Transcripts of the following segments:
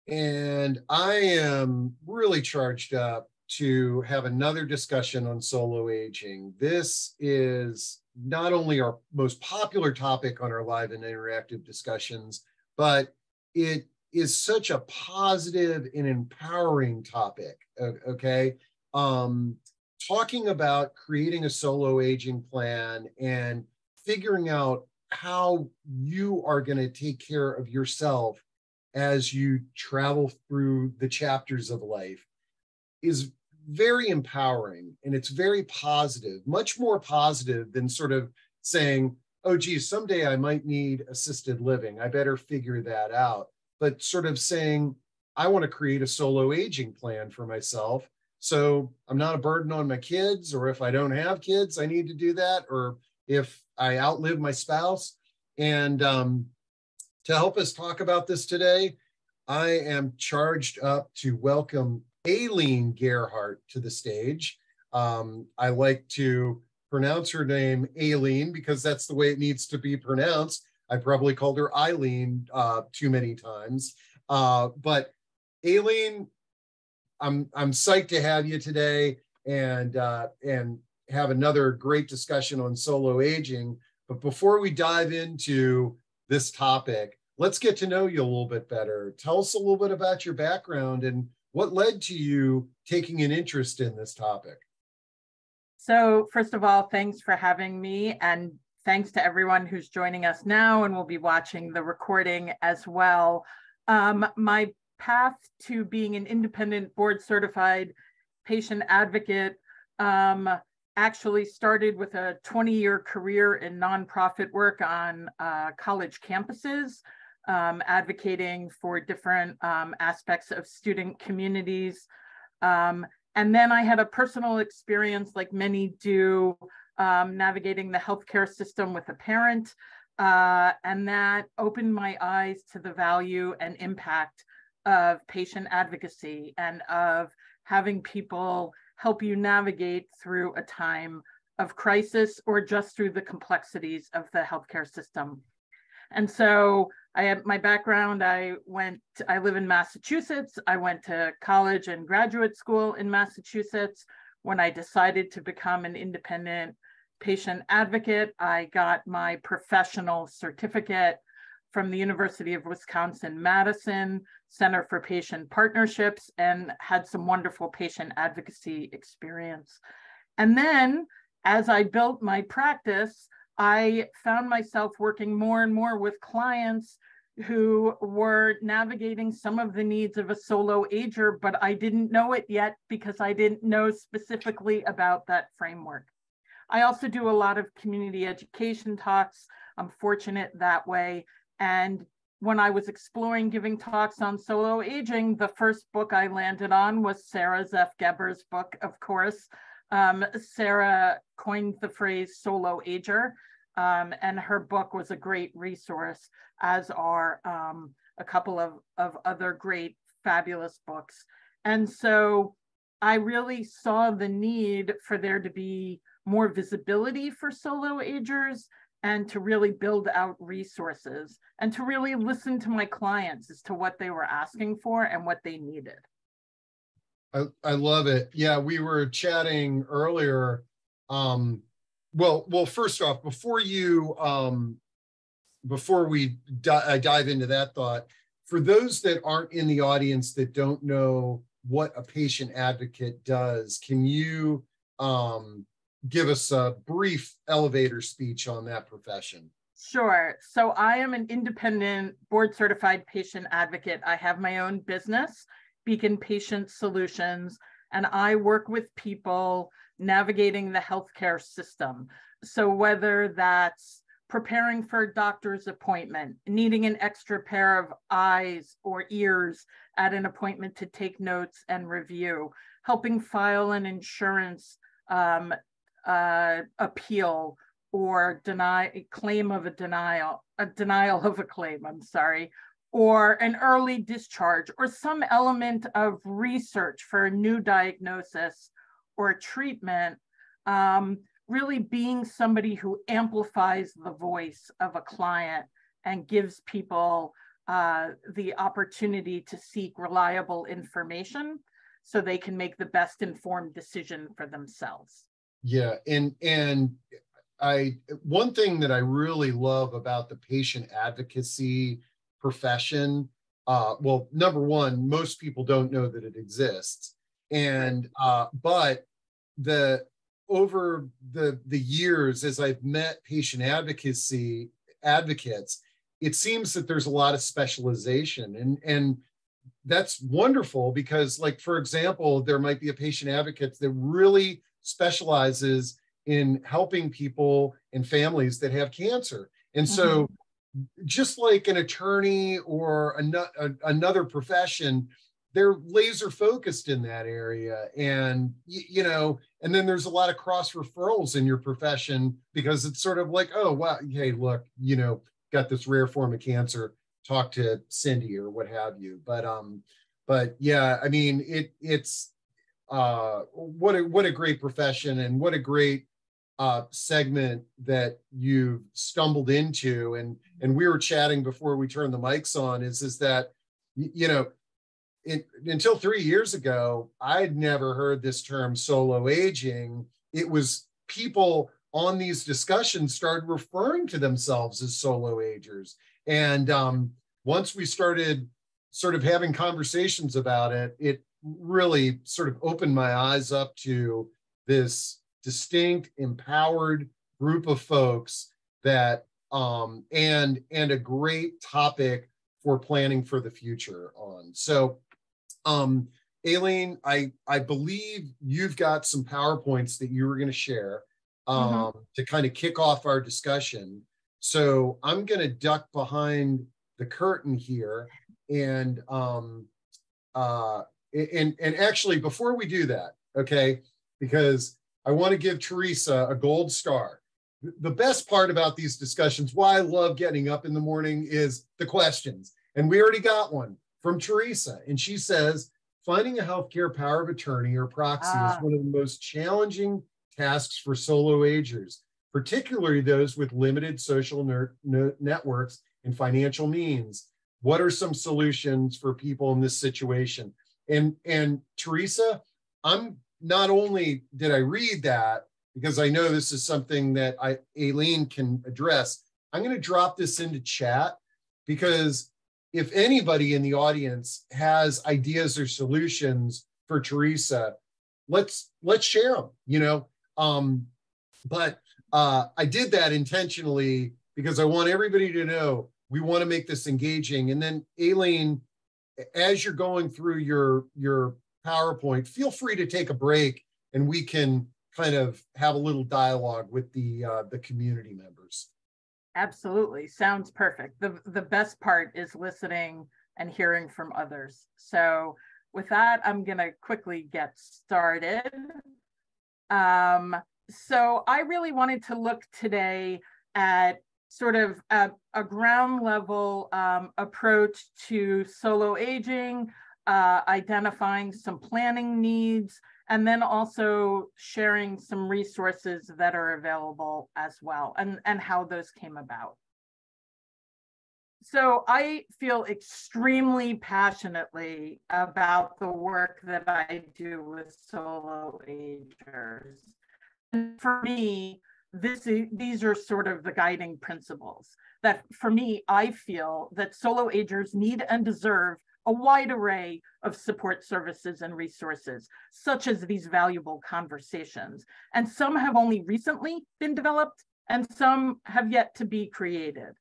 And I am really charged up to have another discussion on solo aging. This is not only our most popular topic on our live and interactive discussions, but it is such a positive and empowering topic. Okay. Talking about creating a solo aging plan and figuring out how you are going to take care of yourself as you travel through the chapters of life is very empowering, and it's very positive, much more positive than sort of saying, oh geez, someday I might need assisted living, I better figure that out. But sort of saying, I want to create a solo aging plan for myself, so I'm not a burden on my kids, or if I don't have kids I need to do that, or if I outlive my spouse. And to help us talk about this today, I am charged up to welcome Aileen Gerhardt to the stage. I like to pronounce her name Aileen because that's the way it needs to be pronounced. I probably called her Eileen too many times. But Aileen, I'm psyched to have you today and have another great discussion on solo aging. But before we dive into this topic, let's get to know you a little bit better. Tell us a little bit about your background and what led to you taking an interest in this topic. So first of all, thanks for having me, and thanks to everyone who's joining us now and will be watching the recording as well. My path to being an independent board certified patient advocate actually started with a 20-year career in nonprofit work on college campuses, advocating for different aspects of student communities. And then I had a personal experience, like many do, navigating the healthcare system with a parent. And that opened my eyes to the value and impact of patient advocacy and of having people help you navigate through a time of crisis or just through the complexities of the healthcare system. And so I have my background. I live in Massachusetts. I went to college and graduate school in Massachusetts. When I decided to become an independent patient advocate, I got my professional certificate from the University of Wisconsin-Madison Center for Patient Partnerships, and had some wonderful patient advocacy experience. And then as I built my practice, I found myself working more and more with clients who were navigating some of the needs of a solo ager, but I didn't know it yet because I didn't know specifically about that framework. I also do a lot of community education talks. I'm fortunate that way. And when I was exploring giving talks on solo aging, the first book I landed on was Sarah Zeff Geber's book, of course. Sarah coined the phrase solo ager, and her book was a great resource, as are a couple of other great, fabulous books. And so I really saw the need for there to be more visibility for solo agers, and to really build out resources, and to really listen to my clients as to what they were asking for and what they needed. I love it. Yeah, we were chatting earlier. Well, first off, before we dive into that thought, for those that aren't in the audience that don't know what a patient advocate does, can you give us a brief elevator speech on that profession? Sure. So I am an independent board certified patient advocate. I have my own business, Beacon Patient Solutions, and I work with people navigating the healthcare system. So whether that's preparing for a doctor's appointment, needing an extra pair of eyes or ears at an appointment to take notes and review, helping file an insurance appeal or denial of a claim, I'm sorry, or an early discharge, or some element of research for a new diagnosis or treatment, really being somebody who amplifies the voice of a client and gives people the opportunity to seek reliable information so they can make the best informed decision for themselves. Yeah, and one thing that I really love about the patient advocacy profession, well, number one, most people don't know that it exists, and but over the years, as I've met patient advocates, it seems that there's a lot of specialization, and that's wonderful because, like, for example, there might be a patient advocate that really specializes in helping people and families that have cancer. And so just like an attorney or another profession, they're laser focused in that area. And, and then there's a lot of cross referrals in your profession because it's sort of like, oh, wow, hey, look, got this rare form of cancer, talk to Cindy or what have you. But yeah, I mean, it's what a great profession, and what a great segment that you've stumbled into. And we were chatting before we turned the mics on, is that, until 3 years ago, I'd never heard this term solo aging. It was people on these discussions started referring to themselves as solo agers. And once we started sort of having conversations about it, it really sort of opened my eyes up to this distinct, empowered group of folks that, and a great topic for planning for the future on. So, Aileen, I believe you've got some PowerPoints that you were going to share to kind of kick off our discussion. So I'm going to duck behind the curtain here, and actually, before we do that, okay, because I want to give Teresa a gold star. The best part about these discussions, why I love getting up in the morning, is the questions. And we already got one from Teresa, and she says, finding a healthcare power of attorney or proxy is one of the most challenging tasks for solo agers, particularly those with limited social networks and financial means. What are some solutions for people in this situation? And Teresa, I'm not only did I read that, because I know this is something that Aileen can address, I'm going to drop this into chat, because if anybody in the audience has ideas or solutions for Teresa, let's share them, but I did that intentionally because I want everybody to know we want to make this engaging. And then Aileen, as you're going through your PowerPoint, feel free to take a break and we can kind of have a little dialogue with the community members. Absolutely. Sounds perfect. The best part is listening and hearing from others. So with that, I'm going to quickly get started. So I really wanted to look today at sort of a ground level approach to solo aging, identifying some planning needs, and then also sharing some resources that are available as well, and how those came about. So I feel extremely passionately about the work that I do with solo agers. And for me, these are sort of the guiding principles that, for me, I feel that solo agers need and deserve a wide array of support services and resources, such as these valuable conversations. And some have only recently been developed, and some have yet to be created.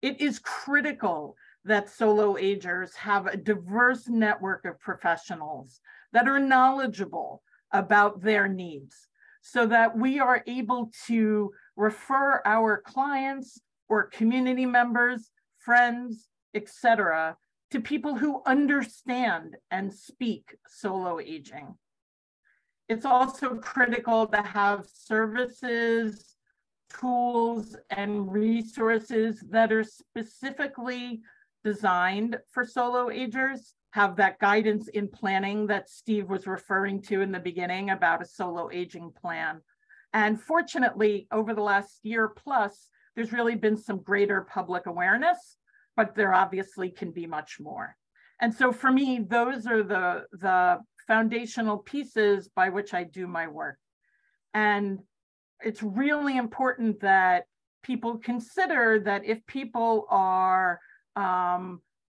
It is critical that solo agers have a diverse network of professionals that are knowledgeable about their needs, so that we are able to refer our clients or community members, friends, etc., to people who understand and speak solo aging. It's also critical to have services, tools, and resources that are specifically designed for solo agers, have that guidance in planning that Steve was referring to in the beginning about a solo aging plan. And fortunately, over the last year plus, there's really been some greater public awareness but there obviously can be much more. And so for me, those are the foundational pieces by which I do my work. And it's really important that people consider that if people are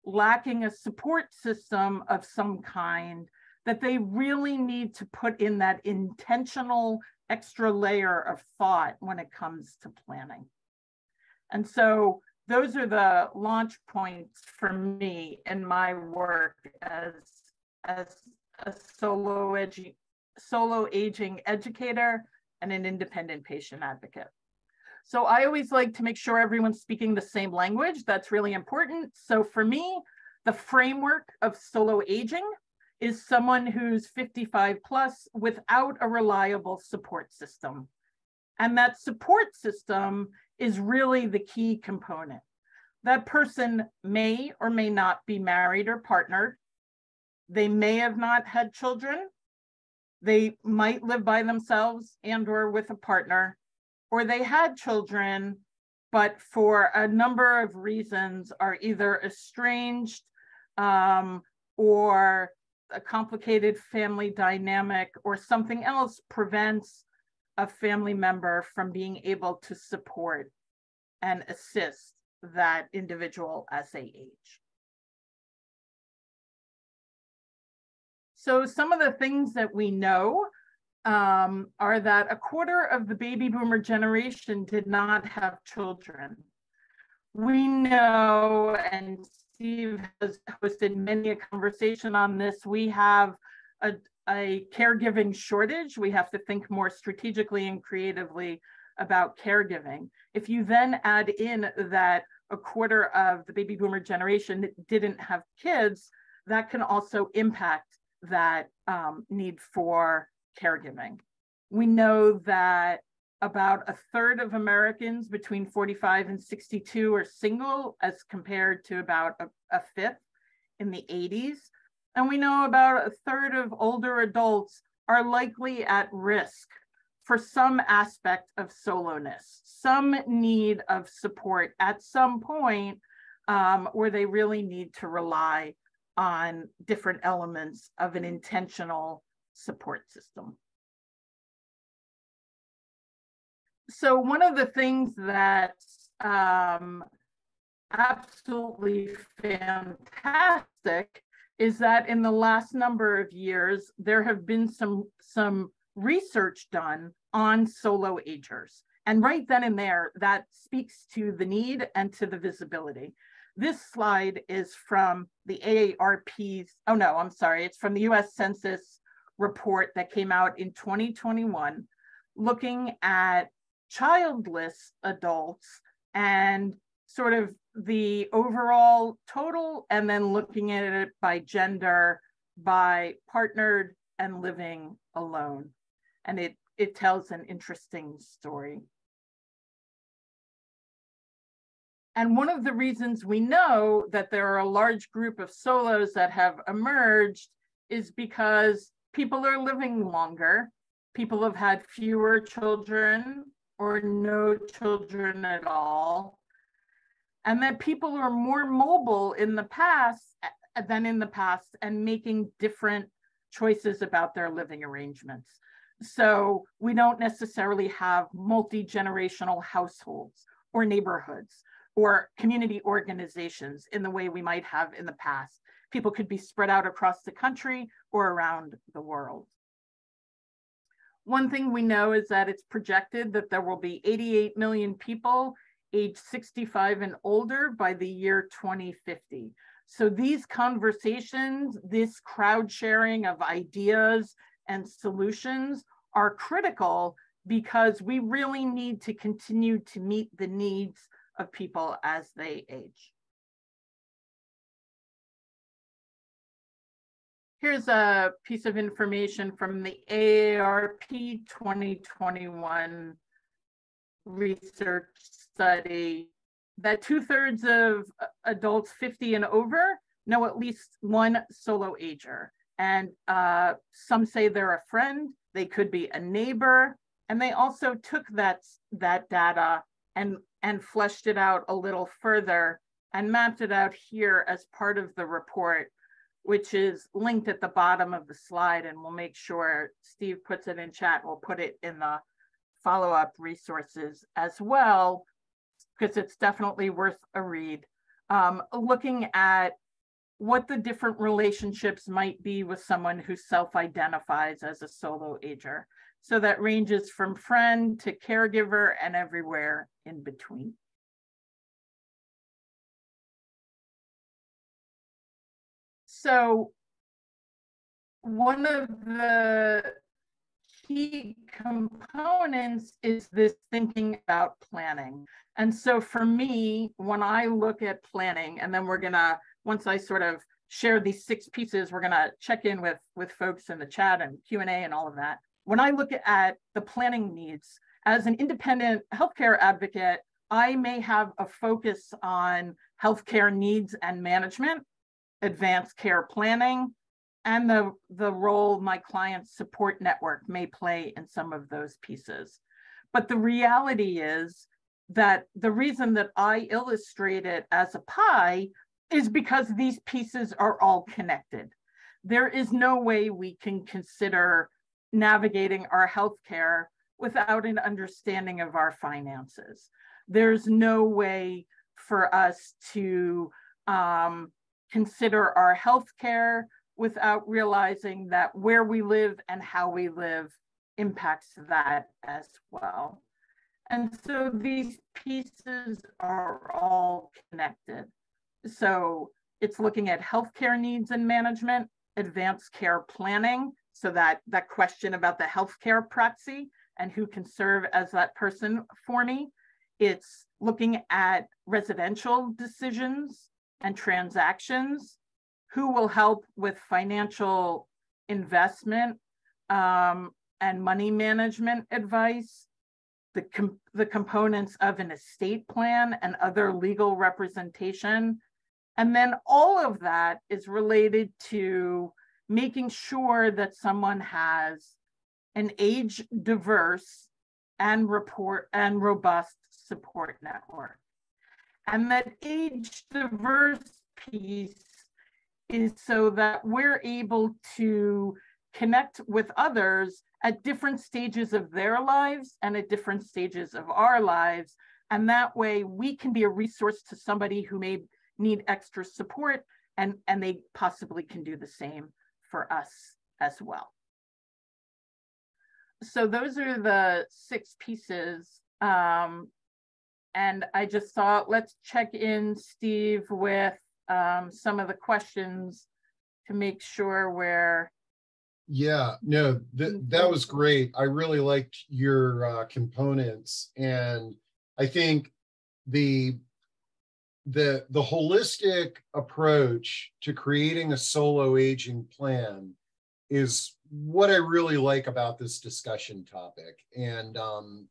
lacking a support system of some kind, that they really need to put in that intentional extra layer of thought when it comes to planning. And so those are the launch points for me in my work as a solo aging educator and an independent patient advocate. So I always like to make sure everyone's speaking the same language. That's really important. So for me, the framework of solo aging is someone who's 55 plus without a reliable support system. And that support system is really the key component. That person may or may not be married or partnered. They may have not had children. They might live by themselves and or with a partner, or they had children, but for a number of reasons are either estranged or a complicated family dynamic or something else prevents a family member from being able to support and assist that individual as they age. So some of the things that we know are that a quarter of the baby boomer generation did not have children. We know, and Steve has hosted many a conversation on this, we have a caregiving shortage. We have to think more strategically and creatively about caregiving. If you then add in that a quarter of the baby boomer generation didn't have kids, that can also impact that need for caregiving. We know that about a third of Americans between 45 and 62 are single, as compared to about a fifth in the 80s. And we know about a third of older adults are likely at risk for some aspect of soloness, some need of support at some point where they really need to rely on different elements of an intentional support system. So one of the things that's absolutely fantastic is that in the last number of years, there have been some research done on solo agers. And right then and there, that speaks to the need and to the visibility. This slide is from the AARP's, oh no, I'm sorry, it's from the US Census report that came out in 2021, looking at childless adults and sort of the overall total, and then looking at it by gender, by partnered and living alone. And it tells an interesting story. And one of the reasons we know that there are a large group of solos that have emerged is because people are living longer. People have had fewer children or no children at all. And that people are more mobile in the past than in the past and making different choices about their living arrangements. So we don't necessarily have multi-generational households or neighborhoods or community organizations in the way we might have in the past. People could be spread out across the country or around the world. One thing we know is that it's projected that there will be 88 million people age 65 and older by the year 2050. So these conversations, this crowd sharing of ideas and solutions are critical because we really need to continue to meet the needs of people as they age. Here's a piece of information from the AARP 2021 research study that 2/3 of adults 50 and over know at least one solo ager. And some say they're a friend, they could be a neighbor, and they also took that data and fleshed it out a little further and mapped it out here as part of the report, which is linked at the bottom of the slide. And we'll make sure Steve puts it in chat. We'll put it in the follow-up resources as well, because it's definitely worth a read. Looking at what the different relationships might be with someone who self-identifies as a solo ager. So that ranges from friend to caregiver and everywhere in between. So one of the key components is this thinking about planning. And so for me, when I look at planning, and then we're gonna, once I sort of share these 6 pieces, we're gonna check in with folks in the chat and Q&A and all of that. When I look at the planning needs, as an independent healthcare advocate, I may have a focus on healthcare needs and management, advanced care planning, and the role my client's support network may play in some of those pieces. But the reality is that the reason that I illustrate it as a pie is because these pieces are all connected. There is no way we can consider navigating our healthcare without an understanding of our finances. There's no way for us to consider our healthcare without realizing that where we live and how we live impacts that as well. And so these pieces are all connected. So it's looking at healthcare needs and management, advanced care planning, so that question about the healthcare proxy and who can serve as that person for me. It's looking at residential decisions and transactions, who will help with financial investment and money management advice, the components of an estate plan and other legal representation. And then all of that is related to making sure that someone has an age diverse and robust support network. And that age diverse piece is so that we're able to connect with others at different stages of their lives and at different stages of our lives. And that way we can be a resource to somebody who may need extra support, and they possibly can do the same for us as well. So those are the 6 pieces. And I just thought, let's check in, Steve, with some of the questions to make sure we're. Yeah, no, that was great. I really liked your components, and I think the holistic approach to creating a solo aging plan is what I really like about this discussion topic. And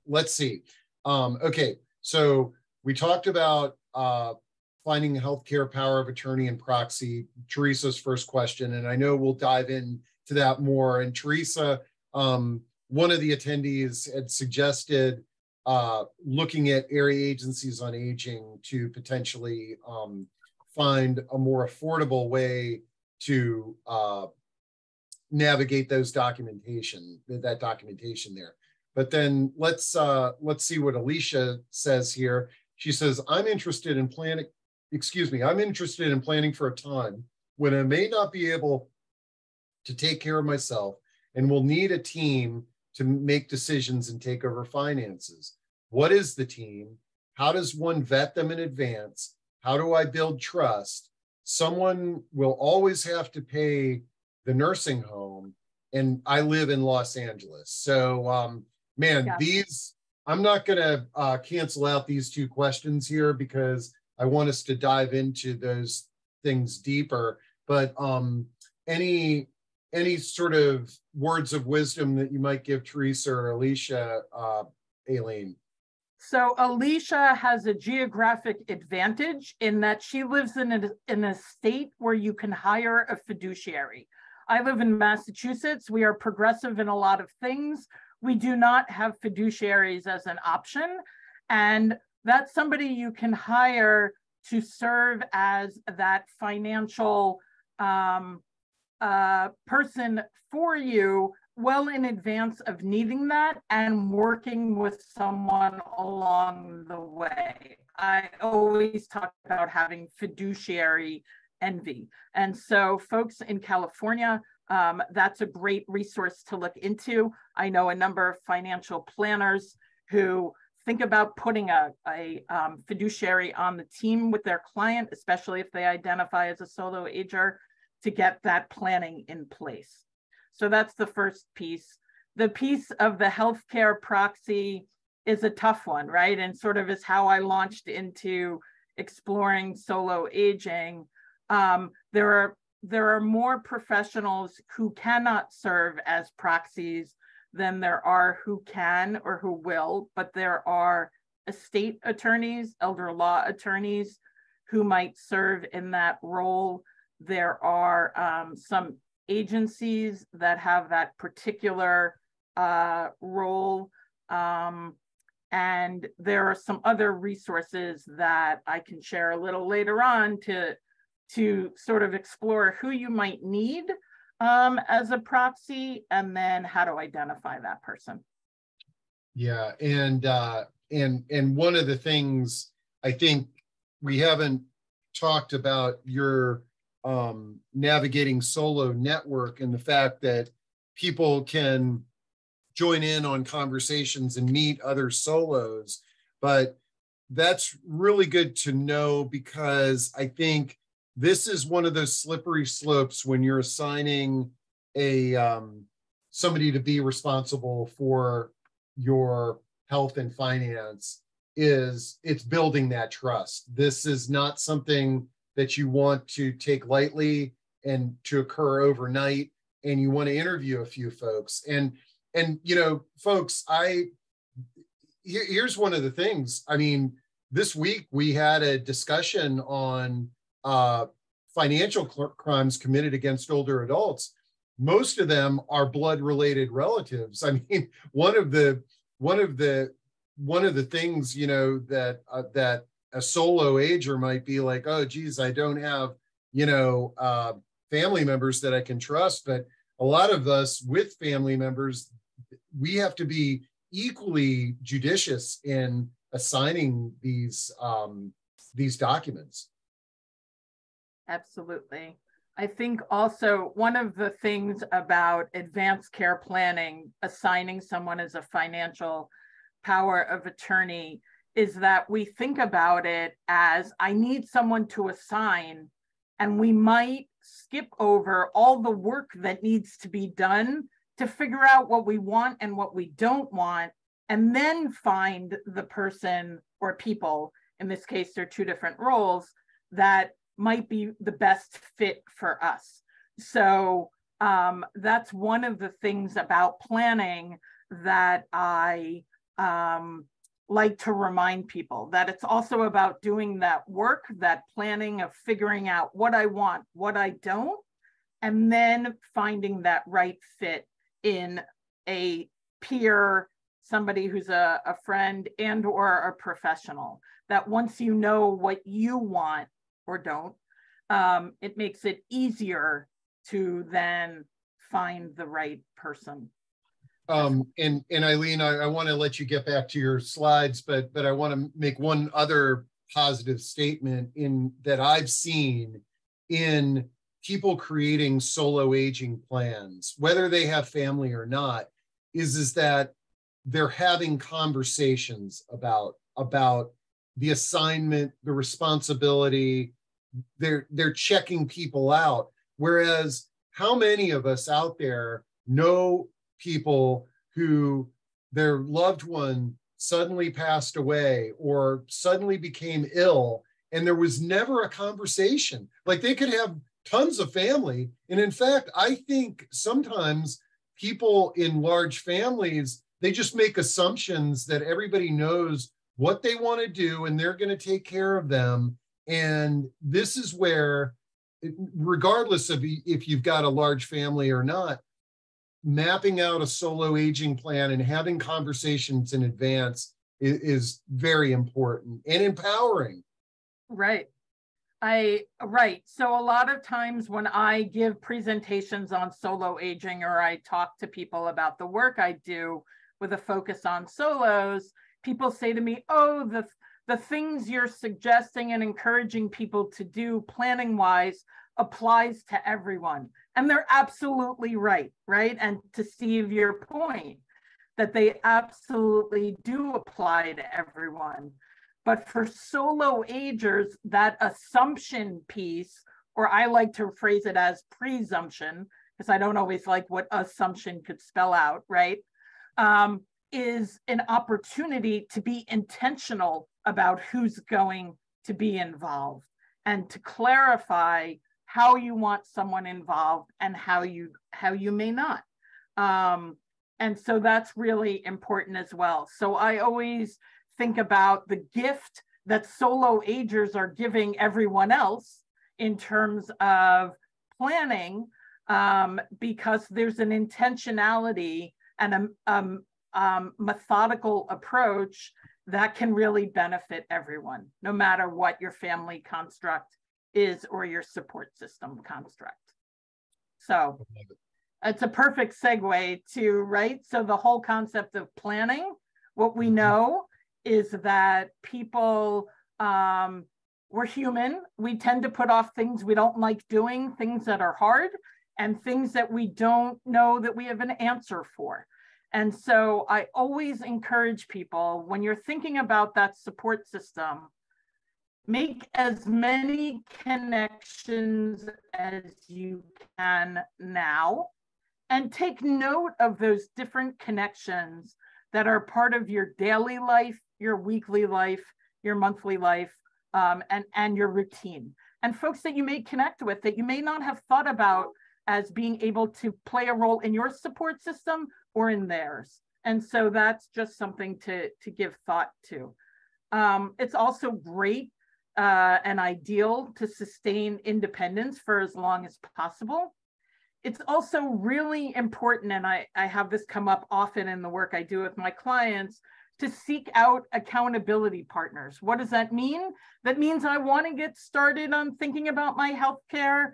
let's see. Okay, so we talked about finding healthcare power of attorney and proxy, Teresa's first question, and I know we'll dive into that more. And Teresa, one of the attendees had suggested looking at area agencies on aging to potentially find a more affordable way to navigate that documentation there. But then let's see what Alicia says here. She says, I'm interested in planning for a time when I may not be able to take care of myself and will need a team to make decisions and take over finances. What is the team? How does one vet them in advance? How do I build trust? Someone will always have to pay the nursing home, and I live in Los Angeles. So, man, I'm not gonna cancel out these 2 questions here because I want us to dive into those things deeper. But any sort of words of wisdom that you might give Teresa or Alicia, Aileen? So Alicia has a geographic advantage in that she lives in a state where you can hire a fiduciary. I live in Massachusetts. We are progressive in a lot of things. We do not have fiduciaries as an option. And that's somebody you can hire to serve as that financial person for you well in advance of needing that and working with someone along the way. I always talk about having fiduciary envy. And so folks in California, that's a great resource to look into. I know a number of financial planners who think about putting a fiduciary on the team with their client, especially if they identify as a solo ager, to get that planning in place. So that's the first piece. The piece of the healthcare proxy is a tough one, right? And sort of is how I launched into exploring solo aging. There are more professionals who cannot serve as proxies than there are who can or who will, but there are estate attorneys, elder law attorneys who might serve in that role. There are some agencies that have that particular role. And there are some other resources that I can share a little later on to sort of explore who you might need as a proxy, and then how to identify that person. Yeah, and one of the things I think we haven't talked about your navigating solo network and the fact that people can join in on conversations and meet other solos, but that's really good to know, because I think this is one of those slippery slopes when you're assigning a somebody to be responsible for your health and finance. It's building that trust. This is not something that you want to take lightly and to occur overnight, and you want to interview a few folks. And you know, folks, here's one of the things. I mean, this week we had a discussion on financial crimes committed against older adults. Most of them are blood-related relatives. I mean, one of the things, you know, that a solo ager might be like, oh, geez, I don't have, you know, family members that I can trust. But a lot of us with family members, we have to be equally judicious in assigning these documents. Absolutely. I think also one of the things about advanced care planning, assigning someone as a financial power of attorney, is that we think about it as, I need someone to assign, and we might skip over all the work that needs to be done to figure out what we want and what we don't want, and then find the person or people, in this case, there are two different roles, that might be the best fit for us. So that's one of the things about planning that I like to remind people, that it's also about doing that work, that planning of figuring out what I want, what I don't, and then finding that right fit in a peer, somebody who's a friend and or a professional, that once you know what you want or don't, it makes it easier to then find the right person. And Eileen, I want to let you get back to your slides, but I want to make one other positive statement in that I've seen in people creating solo aging plans, whether they have family or not, is that they're having conversations about the assignment, the responsibility. They're checking people out. Whereas how many of us out there know people who their loved one suddenly passed away or suddenly became ill, and there was never a conversation? Like, they could have tons of family. And in fact, I think sometimes people in large families, they just make assumptions that everybody knows what they want to do and they're going to take care of them. And this is where, regardless of if you've got a large family or not, mapping out a solo aging plan and having conversations in advance is very important and empowering. Right. Right. So a lot of times when I give presentations on solo aging, or I talk to people about the work I do with a focus on solos, people say to me, oh, the things you're suggesting and encouraging people to do planning wise applies to everyone. And they're absolutely right, right? And to Steve, your point, that they absolutely do apply to everyone. But for solo agers, that assumption piece, or I like to phrase it as presumption, because I don't always like what assumption could spell out, right? Is an opportunity to be intentional about who's going to be involved and to clarify how you want someone involved and how you may not. And so that's really important as well. So I always think about the gift that solo agers are giving everyone else in terms of planning, because there's an intentionality and a methodical approach that can really benefit everyone, no matter what your family construct is or your support system construct. So it's a perfect segue to, right? So the whole concept of planning, what we know is that people, we're human. We tend to put off things we don't like doing, things that are hard, and things that we don't know that we have an answer for. And so I always encourage people, when you're thinking about that support system, make as many connections as you can now, and take note of those different connections that are part of your daily life, your weekly life, your monthly life, and your routine. And folks that you may connect with that you may not have thought about as being able to play a role in your support system or in theirs. And so that's just something to give thought to. It's also great and ideal to sustain independence for as long as possible. It's also really important, and I have this come up often in the work I do with my clients, to seek out accountability partners. What does that mean? That means I want to get started on thinking about my healthcare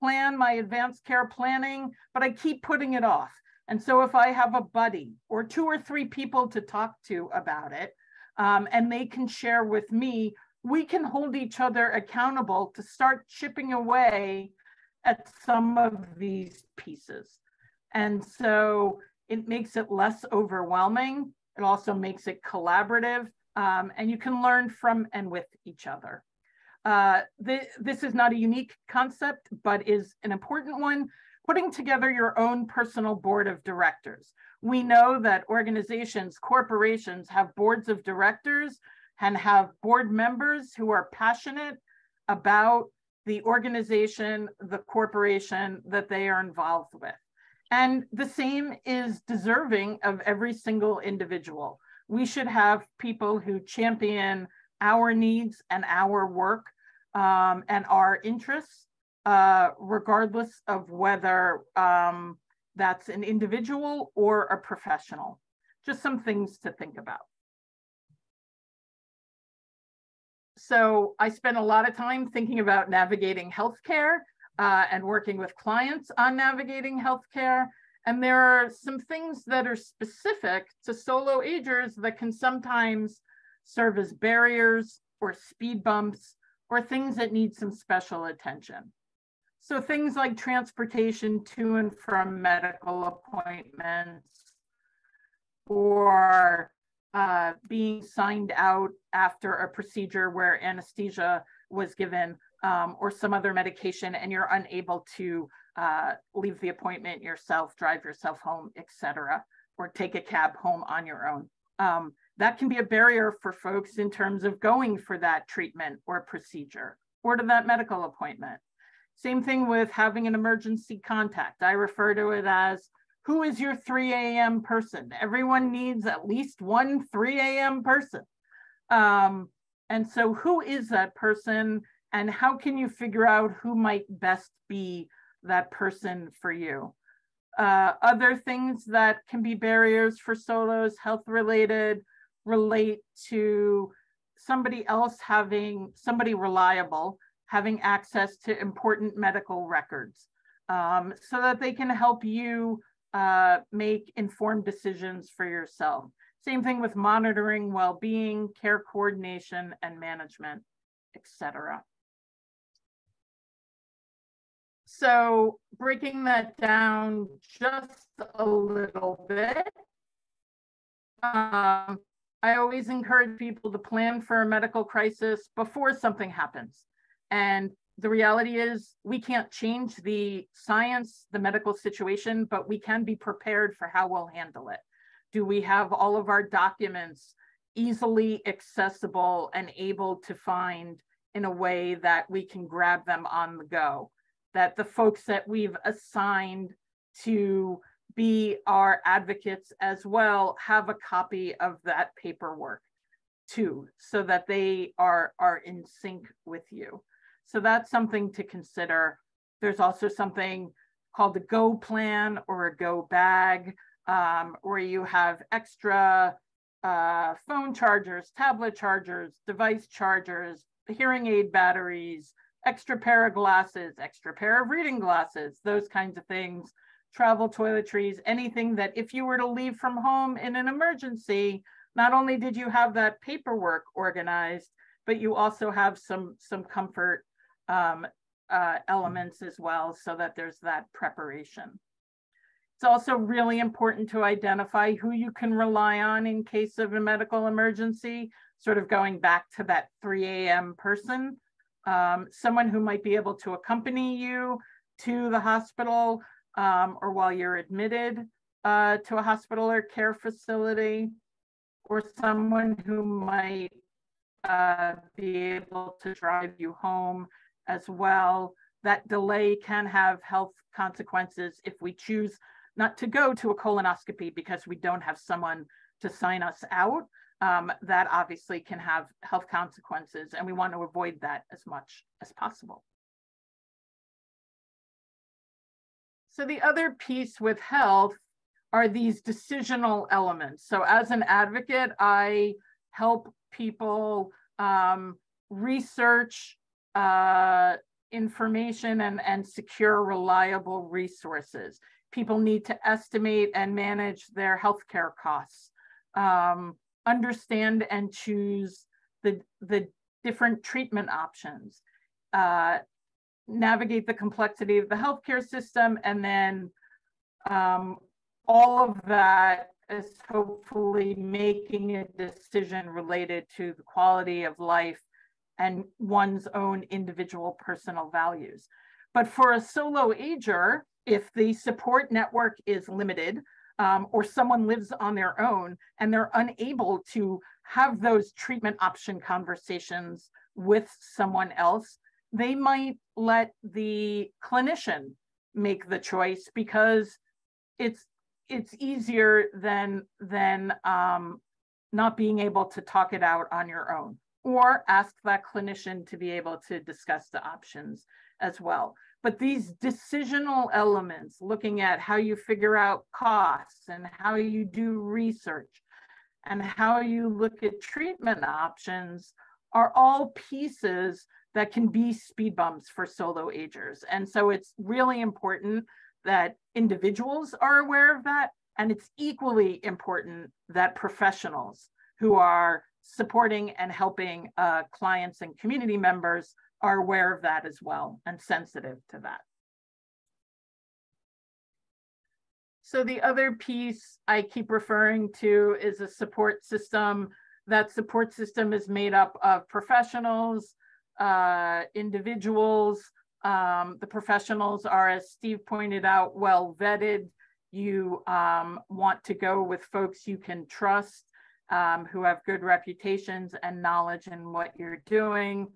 plan, my advanced care planning, but I keep putting it off. And so if I have a buddy or 2 or 3 people to talk to about it, and they can share with me, we can hold each other accountable to start chipping away at some of these pieces. And so it makes it less overwhelming. It also makes it collaborative, and you can learn from and with each other. This is not a unique concept, but is an important one. Putting together your own personal board of directors. We know that organizations, corporations have boards of directors and have board members who are passionate about the organization, the corporation that they are involved with. And the same is deserving of every single individual. We should have people who champion our needs and our work and our interests, regardless of whether that's an individual or a professional. Just some things to think about. So I spent a lot of time thinking about navigating healthcare and working with clients on navigating healthcare. And there are some things that are specific to solo agers that can sometimes serve as barriers or speed bumps or things that need some special attention. So things like transportation to and from medical appointments, or being signed out after a procedure where anesthesia was given, or some other medication, and you're unable to leave the appointment yourself, drive yourself home, etc., or take a cab home on your own. That can be a barrier for folks in terms of going for that treatment or procedure or to that medical appointment. Same thing with having an emergency contact. I refer to it as, who is your 3 a.m. person? Everyone needs at least one 3 a.m. person. And so who is that person, and how can you figure out who might best be that person for you? Other things that can be barriers for solos, health related, relate to somebody reliable having access to important medical records, so that they can help you make informed decisions for yourself. Same thing with monitoring well-being, care coordination, and management, etc. So breaking that down just a little bit, I always encourage people to plan for a medical crisis before something happens. And the reality is we can't change the science, the medical situation, but we can be prepared for how we'll handle it. Do we have all of our documents easily accessible and able to find in a way that we can grab them on the go? That the folks that we've assigned to be our advocates as well have a copy of that paperwork too, so that they are in sync with you. So that's something to consider. There's also something called the Go Plan or a Go Bag, where you have extra phone chargers, tablet chargers, device chargers, hearing aid batteries, extra pair of glasses, extra pair of reading glasses, those kinds of things, travel toiletries, anything that if you were to leave from home in an emergency, not only did you have that paperwork organized, but you also have some comfort elements as well, so that there's that preparation. It's also really important to identify who you can rely on in case of a medical emergency, sort of going back to that 3 a.m. person, someone who might be able to accompany you to the hospital or while you're admitted to a hospital or care facility, or someone who might be able to drive you home as well. That delay can have health consequences if we choose not to go to a colonoscopy because we don't have someone to sign us out. That obviously can have health consequences, and we want to avoid that as much as possible. So the other piece with health are these decisional elements. So as an advocate, I help people research information and secure reliable resources. People need to estimate and manage their healthcare costs, understand and choose the different treatment options, navigate the complexity of the healthcare system, and then all of that is hopefully making a decision related to the quality of life and one's own individual personal values. But for a solo ager, if the support network is limited, or someone lives on their own and they're unable to have those treatment option conversations with someone else, they might let the clinician make the choice because it's easier than not being able to talk it out on your own, or ask that clinician to be able to discuss the options as well. But these decisional elements, looking at how you figure out costs and how you do research and how you look at treatment options, are all pieces that can be speed bumps for solo agers. And so it's really important that individuals are aware of that. And it's equally important that professionals who are supporting and helping clients and community members are aware of that as well and sensitive to that. So the other piece I keep referring to is a support system. That support system is made up of professionals, individuals. The professionals are, as Steve pointed out, well vetted. You want to go with folks you can trust, who have good reputations and knowledge in what you're doing.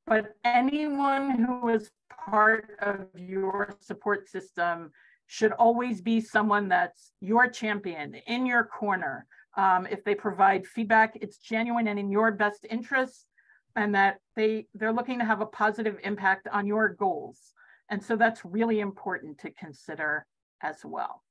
But anyone who is part of your support system should always be someone that's your champion, in your corner. If they provide feedback, it's genuine and in your best interest, and that they're looking to have a positive impact on your goals. And so that's really important to consider as well.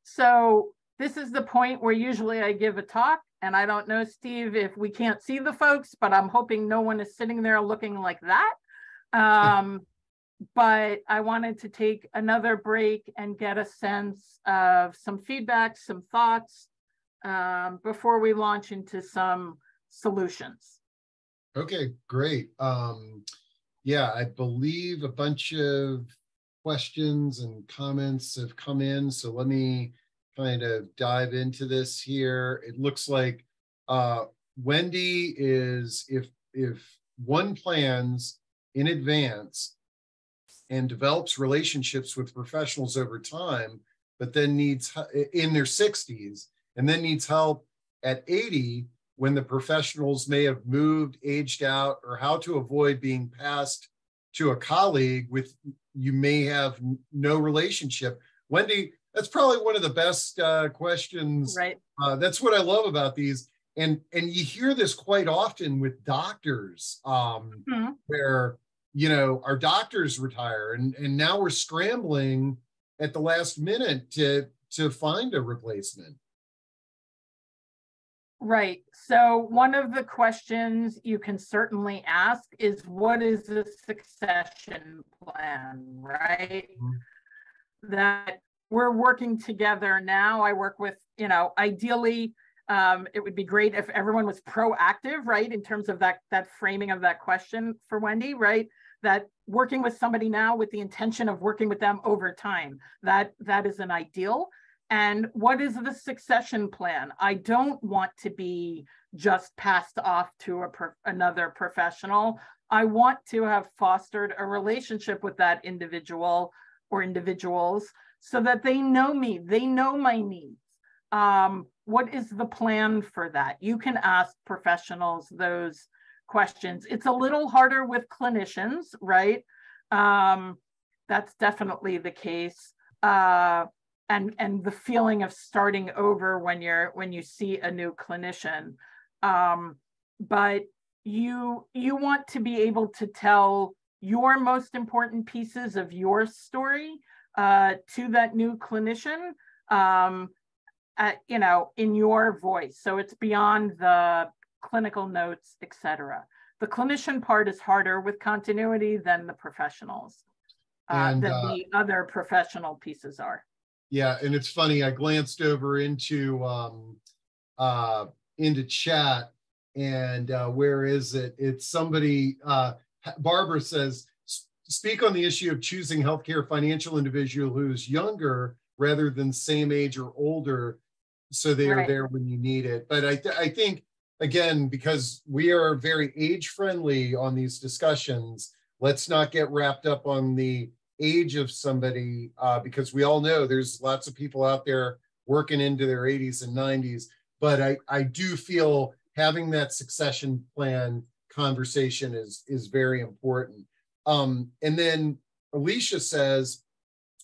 So this is the point where usually I give a talk And I don't know, Steve, if we can't see the folks, but I'm hoping no one is sitting there looking like that. But I wanted to take another break and get a sense of some feedback, some thoughts before we launch into some solutions. Okay, great. Yeah, I believe a bunch of questions and comments have come in. So let me kind of dive into this here. It looks like Wendy is, if one plans in advance and develops relationships with professionals over time, but then needs in their 60s and then needs help at 80 when the professionals may have moved, aged out, or how to avoid being passed to a colleague with you may have no relationship. Wendy, that's probably one of the best questions. Right. That's what I love about these. And you hear this quite often with doctors where, you know, our doctors retire and now we're scrambling at the last minute to find a replacement. Right. So one of the questions you can certainly ask is, what is the succession plan, right? Mm-hmm. That we're working together now. I work with, you know, ideally, it would be great if everyone was proactive, right? In terms of that framing of that question for Wendy, right? That working with somebody now with the intention of working with them over time, that is an ideal. And what is the succession plan? I don't want to be just passed off to another professional. I want to have fostered a relationship with that individual or individuals so that they know me, they know my needs. What is the plan for that? You can ask professionals those questions. It's a little harder with clinicians, right? That's definitely the case. And the feeling of starting over when you see a new clinician. But you want to be able to tell your most important pieces of your story to that new clinician, you know, in your voice. So it's beyond the clinical notes, et cetera. The clinician part is harder with continuity than the professionals, than the other professional pieces are. Yeah, and it's funny, I glanced over into chat, and where is it? It's somebody, Barbara says, speak on the issue of choosing healthcare financial individual who's younger rather than same age or older, so they are there when you need it. But I think, again, because we are very age friendly on these discussions, let's not get wrapped up on the age of somebody, because we all know there's lots of people out there working into their 80s and 90s. But I do feel having that succession plan conversation is very important. And then Alicia says,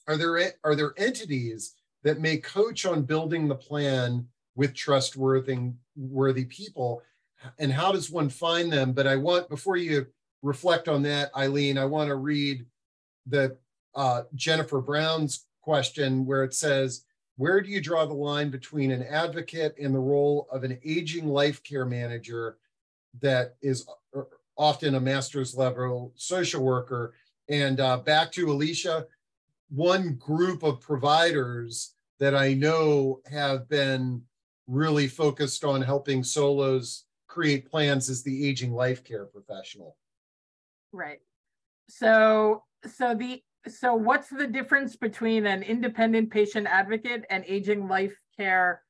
are there entities that may coach on building the plan with trustworthy people, and how does one find them? But I want, before you reflect on that, Eileen, I want to read the Jennifer Brown's question, where it says, where do you draw the line between an advocate and the role of an aging life care manager that is often a master's level social worker? And back to Alicia, one group of providers that I know have been really focused on helping solos create plans is the aging life care professional. Right. So what's the difference between an independent patient advocate and aging life care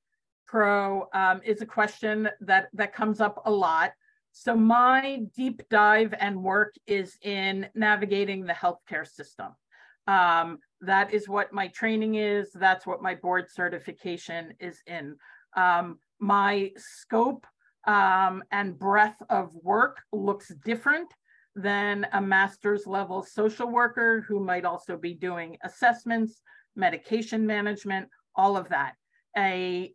pro is a question that comes up a lot. So my deep dive and work is in navigating the healthcare system. That is what my training is. That's what my board certification is in. My scope and breadth of work looks different than a master's level social worker who might also be doing assessments, medication management, all of that. A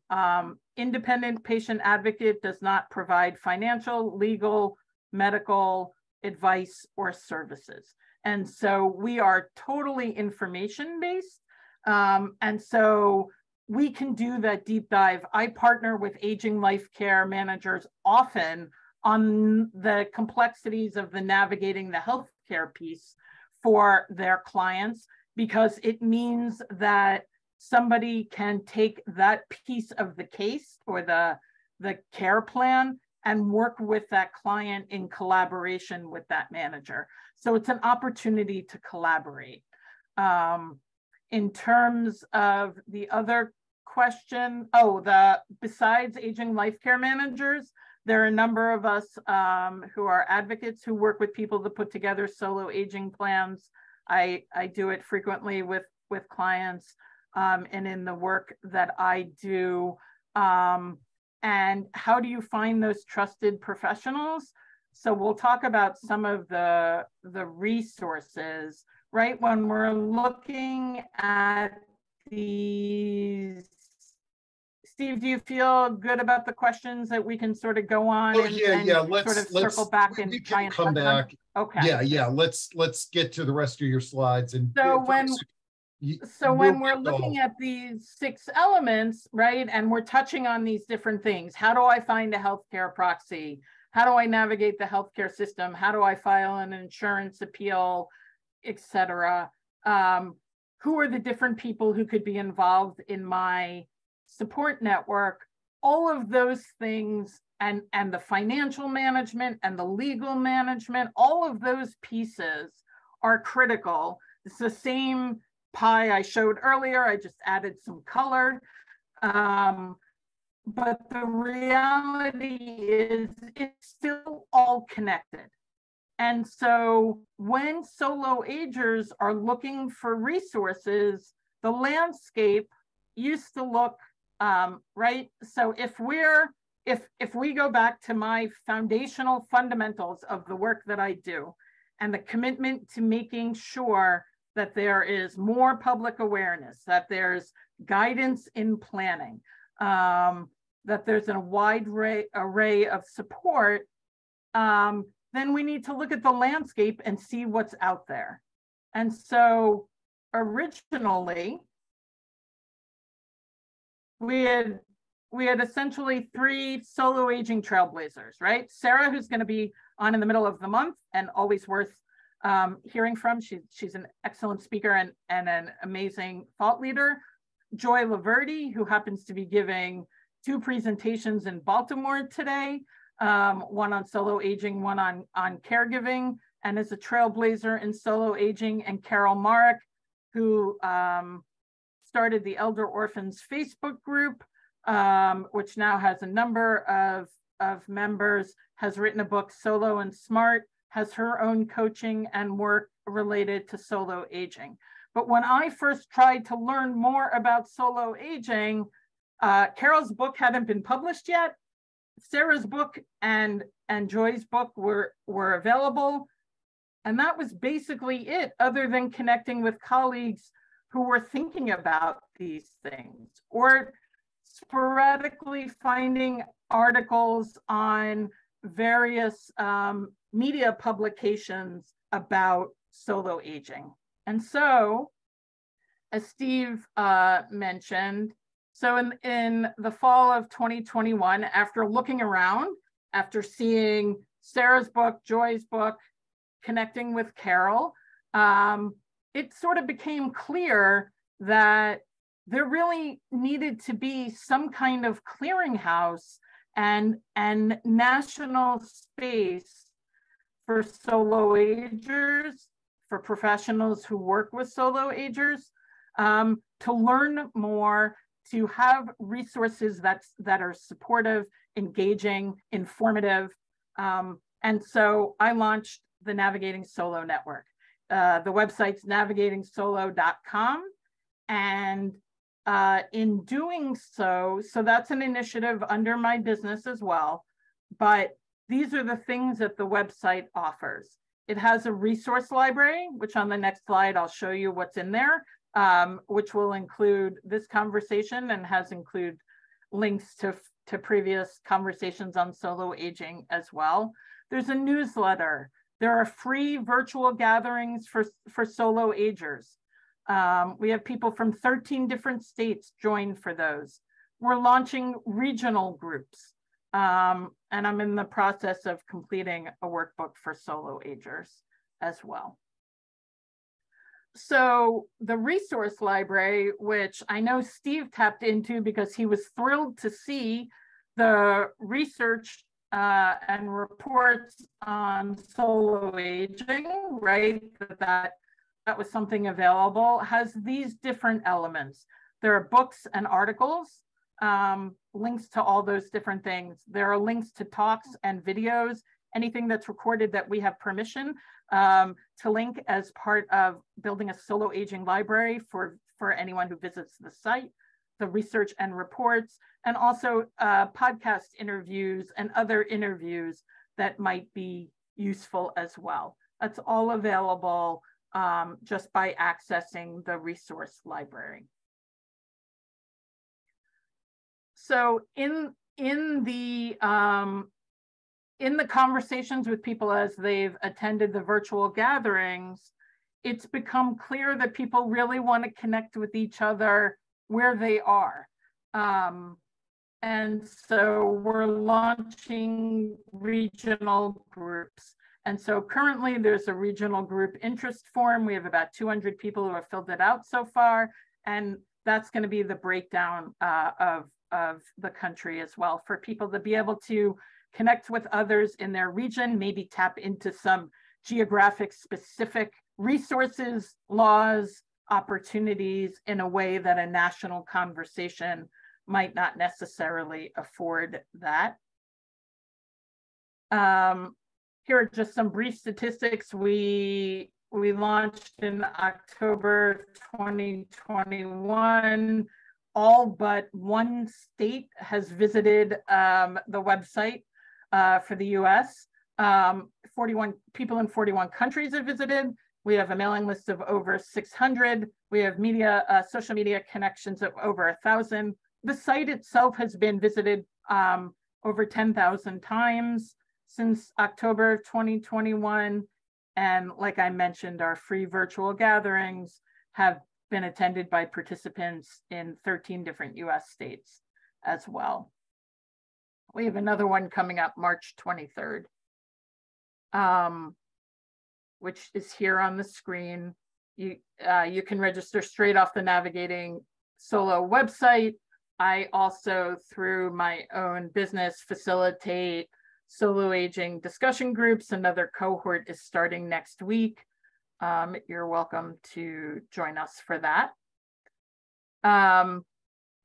independent patient advocate does not provide financial, legal, medical advice or services. And so we are totally information-based. And so we can do that deep dive. I partner with aging life care managers often on the complexities of the navigating the healthcare piece for their clients, because it means that somebody can take that piece of the case or the care plan and work with that client in collaboration with that manager. So it's an opportunity to collaborate. In terms of the other question, besides aging life care managers, there are a number of us who are advocates who work with people to put together solo aging plans. I do it frequently with clients and in the work that I do. And how do you find those trusted professionals? So we'll talk about some of the resources, right? When we're looking at these, Steve, do you feel good about the questions that we can sort of go on let's circle back and try and come back? Okay. Yeah. Let's get to the rest of your slides. And so when we're looking at these 6 elements, right, and we're touching on these different things, how do I find a healthcare proxy? How do I navigate the healthcare system? How do I file an insurance appeal, etc.? Who are the different people who could be involved in my support network? All of those things, and the financial management and the legal management, all of those pieces are critical. It's the same pie I showed earlier. I just added some color. But the reality is it's still all connected. And so when solo agers are looking for resources, the landscape used to look right. So if we go back to my foundational fundamentals of the work that I do and the commitment to making sure that there is more public awareness, that there's guidance in planning, that there's a wide array of support, then we need to look at the landscape and see what's out there. And so originally, we had essentially 3 solo aging trailblazers, right? Sarah, who's going to be on in the middle of the month and always worth hearing from. She's an excellent speaker and an amazing thought leader. Joy Laverty, who happens to be giving 2 presentations in Baltimore today, one on solo aging, one on caregiving, and is a trailblazer in solo aging. And Carol Marek, who started the Elder Orphans Facebook group, which now has a number of members, has written a book, Solo and Smart, has her own coaching and work related to solo aging. But when I first tried to learn more about solo aging, Carol's book hadn't been published yet. Sarah's book and Joy's book were available. And that was basically it, other than connecting with colleagues who were thinking about these things, or sporadically finding articles on various media publications about solo aging. And so, as Steve mentioned, so in the fall of 2021, after looking around, after seeing Sarah's book, Joy's book, connecting with Carol, it sort of became clear that there really needed to be some kind of clearinghouse and national space for solo agers, for professionals who work with solo agers, to learn more, to have resources that are supportive, engaging, informative. And so I launched the Navigating Solo Network. The website's navigatingsolo.com. And in doing so that's an initiative under my business as well. But these are the things that the website offers. It has a resource library, which on the next slide, I'll show you what's in there, which will include this conversation and has include links to previous conversations on solo aging as well. There's a newsletter. There are free virtual gatherings for solo agers. We have people from 13 different states join for those. We're launching regional groups. And I'm in the process of completing a workbook for solo agers as well. So the resource library, which I know Steve tapped into because he was thrilled to see the research and reports on solo aging, right? That was something available, has these different elements. There are books and articles, links to all those different things. There are links to talks and videos, anything that's recorded that we have permission to link as part of building a solo aging library for anyone who visits the site, the research and reports, and also podcast interviews and other interviews that might be useful as well. That's all available just by accessing the resource library. So in the conversations with people as they've attended the virtual gatherings, it's become clear that people really want to connect with each other where they are. And so we're launching regional groups. And so currently there's a regional group interest form. We have about 200 people who have filled it out so far. And that's going to be the breakdown of the country as well, for people to be able to connect with others in their region, maybe tap into some geographic specific resources, laws, opportunities in a way that a national conversation might not necessarily afford that. Here are just some brief statistics. We launched in October 2021. All but one state has visited the website for the US. 41 people in 41 countries have visited. We have a mailing list of over 600. We have social media connections of over 1,000. The site itself has been visited over 10,000 times since October 2021. And like I mentioned, our free virtual gatherings have been attended by participants in 13 different US states as well. We have another one coming up March 23rd, which is here on the screen. You can register straight off the Navigating Solo website. I also, through my own business, facilitate solo aging discussion groups. Another cohort is starting next week. You're welcome to join us for that. And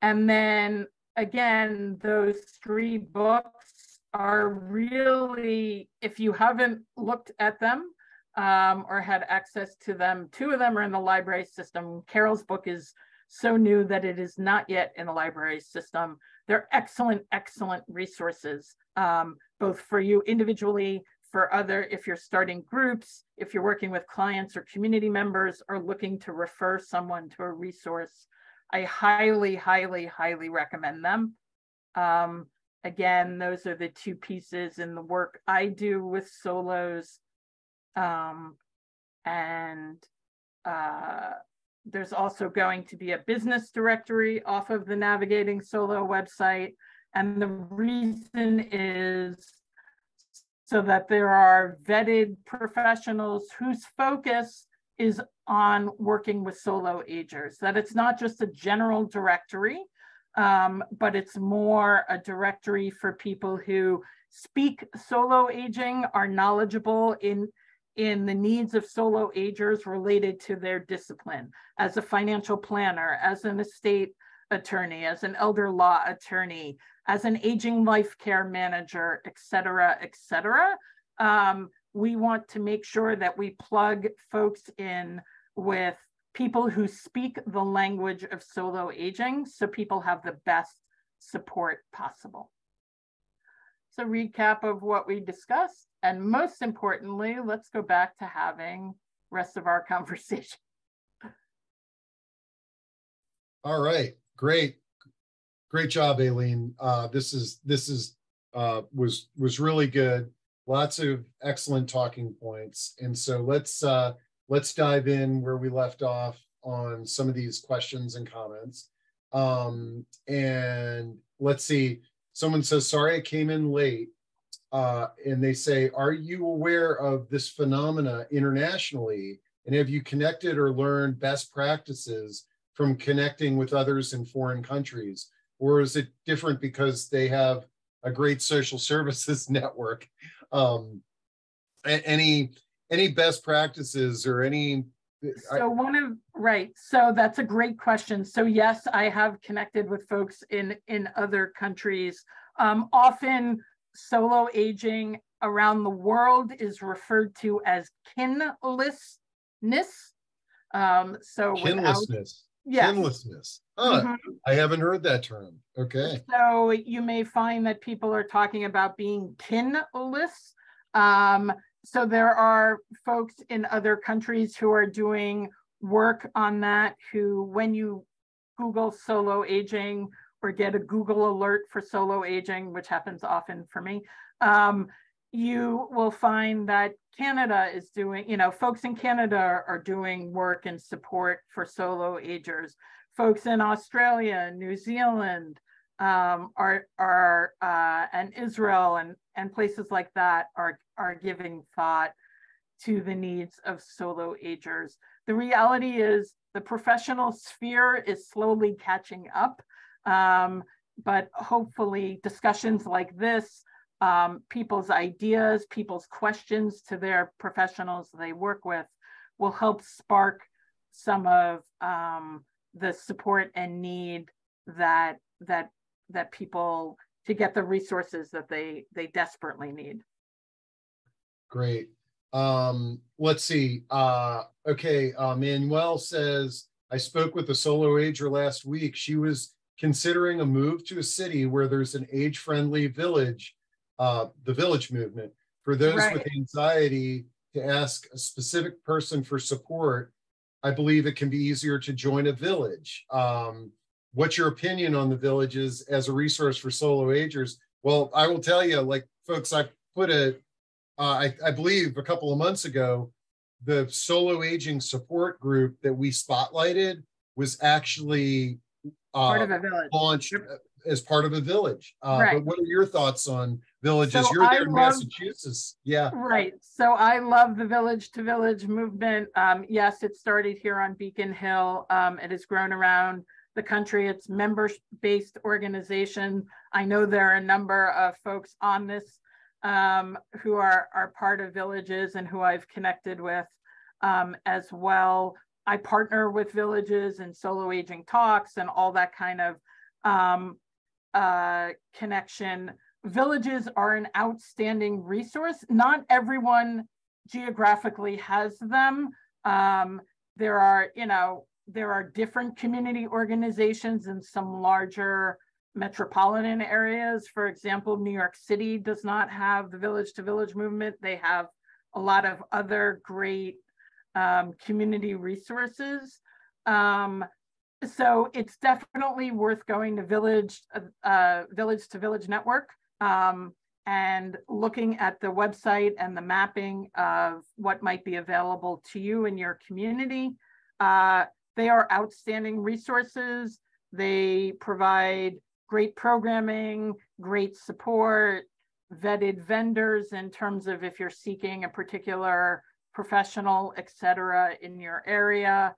then again, those 3 books are really, if you haven't looked at them or had access to them, 2 of them are in the library system. Carol's book is so new that it is not yet in the library system. They're excellent, excellent resources, both for you individually, for if you're starting groups, if you're working with clients or community members or looking to refer someone to a resource. I highly, highly, highly recommend them. Again, those are the 2 pieces in the work I do with solos. There's also going to be a business directory off of the Navigating Solo website. And the reason is so that there are vetted professionals whose focus is on working with solo agers, that it's not just a general directory, but it's more a directory for people who speak solo aging, are knowledgeable in the needs of solo agers related to their discipline, as a financial planner, as an estate attorney, as an elder law attorney, as an aging life care manager, et cetera, et cetera. We want to make sure that we plug folks in with people who speak the language of solo aging so people have the best support possible. So recap of what we discussed. And most importantly, let's go back to having the rest of our conversation. All right, great job, Aileen. This was really good. Lots of excellent talking points. And so let's dive in where we left off on some of these questions and comments. And let's see, someone says, sorry, I came in late. And they say, are you aware of this phenomena internationally? And have you connected or learned best practices from connecting with others in foreign countries? Or is it different because they have a great social services network? Any best practices or any? So so that's a great question. So yes, I have connected with folks in other countries. Often solo aging around the world is referred to as kinlessness. So Kinlessness. Yes. Kinlessness. Oh, Mhm. I haven't heard that term. Okay. So you may find that people are talking about being kinless. So there are folks in other countries who are doing work on that, who, when you Google solo aging or get a Google alert for solo aging, which happens often for me, you will find that Canada is doing, folks in Canada are doing work and support for solo agers. Folks in Australia, New Zealand, and Israel and places like that are giving thought to the needs of solo agers. The reality is the professional sphere is slowly catching up, but hopefully discussions like this, people's ideas, people's questions to their professionals they work with will help spark some of the support and need that people to get the resources that they desperately need. Great. Let's see. Okay. Manuel says, I spoke with a solo ager last week. She was considering a move to a city where there's an age-friendly village, the village movement, for those with anxiety to ask a specific person for support. I believe it can be easier to join a village. What's your opinion on the villages as a resource for solo agers? Well, I will tell you, like, folks, I put I believe a couple of months ago, the solo aging support group that we spotlighted was actually part of a village, launched as part of a village. Right. But what are your thoughts on villages? So You're there in Massachusetts. Yeah. Right. So I love the village to village movement. Yes, it started here on Beacon Hill. It has grown around the country. It's member-based organization. I know there are a number of folks on this who are part of villages and who I've connected with as well. I partner with villages and solo aging talks and all that kind of connection. Villages are an outstanding resource. Not everyone geographically has them. There are different community organizations in some larger metropolitan areas. For example, New York City does not have the village to village movement. They have a lot of other great community resources. So it's definitely worth going to village to village network and looking at the website and the mapping of what might be available to you in your community. They are outstanding resources. They provide great programming, great support, vetted vendors in terms of if you're seeking a particular professional, et cetera, in your area.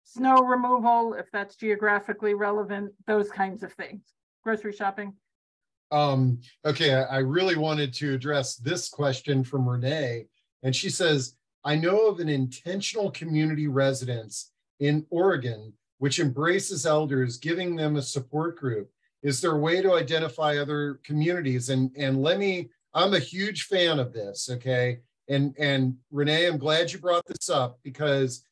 Snow removal, if that's geographically relevant, those kinds of things. Grocery shopping. Okay, I really wanted to address this question from Renee. And she says, I know of an intentional community residence in Oregon, which embraces elders, giving them a support group. Is there a way to identify other communities? And I'm a huge fan of this, okay? And Renee, I'm glad you brought this up because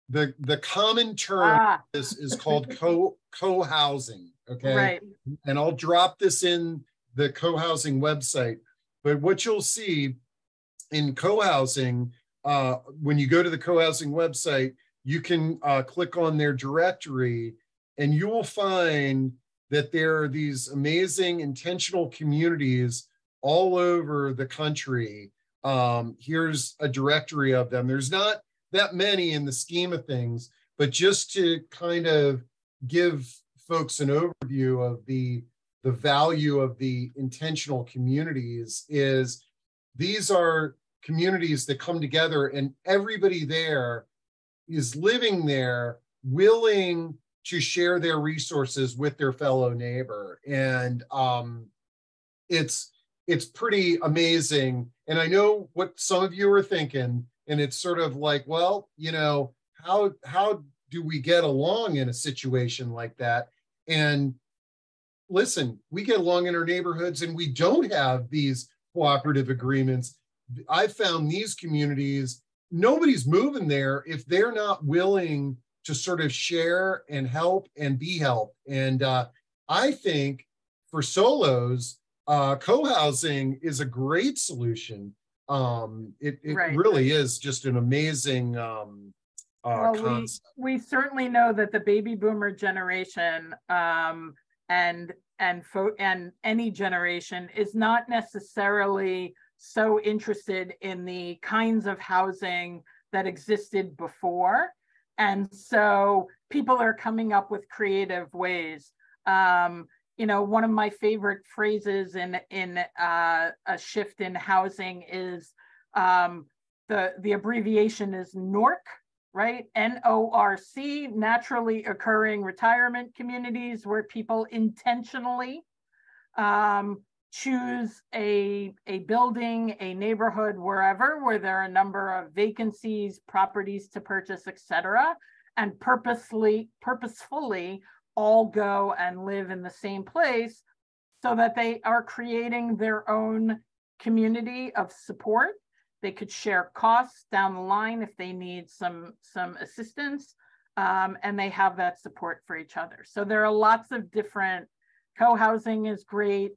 the common term is called co-housing, okay? Right. And I'll drop this in the co-housing website. But what you'll see in co-housing, when you go to the co-housing website, you can click on their directory and you will find that there are these amazing intentional communities all over the country. Here's a directory of them. There's that many in the scheme of things, but just to kind of give folks an overview of the value of the intentional communities is these are communities that come together and everybody there is living there willing to share their resources with their fellow neighbor. And it's pretty amazing. And I know what some of you are thinking, and it's sort of like, well, you know, how do we get along in a situation like that? And listen, we get along in our neighborhoods and we don't have these cooperative agreements. I've found these communities, nobody's moving there if they're not willing to sort of share and help and be helped. And I think for solos, co-housing is a great solution. It Right. really is just an amazing Well, concept. we certainly know that the baby boomer generation and any generation is not necessarily so interested in the kinds of housing that existed before. And so people are coming up with creative ways. You know, one of my favorite phrases in a shift in housing is the abbreviation is NORC, right? NORC, naturally occurring retirement communities, where people intentionally choose a building, a neighborhood, wherever, where there are a number of vacancies, properties to purchase, etc., and purposefully all go and live in the same place so that they are creating their own community of support. They could share costs down the line if they need some assistance, and they have that support for each other. So there are lots of different, co-housing is great.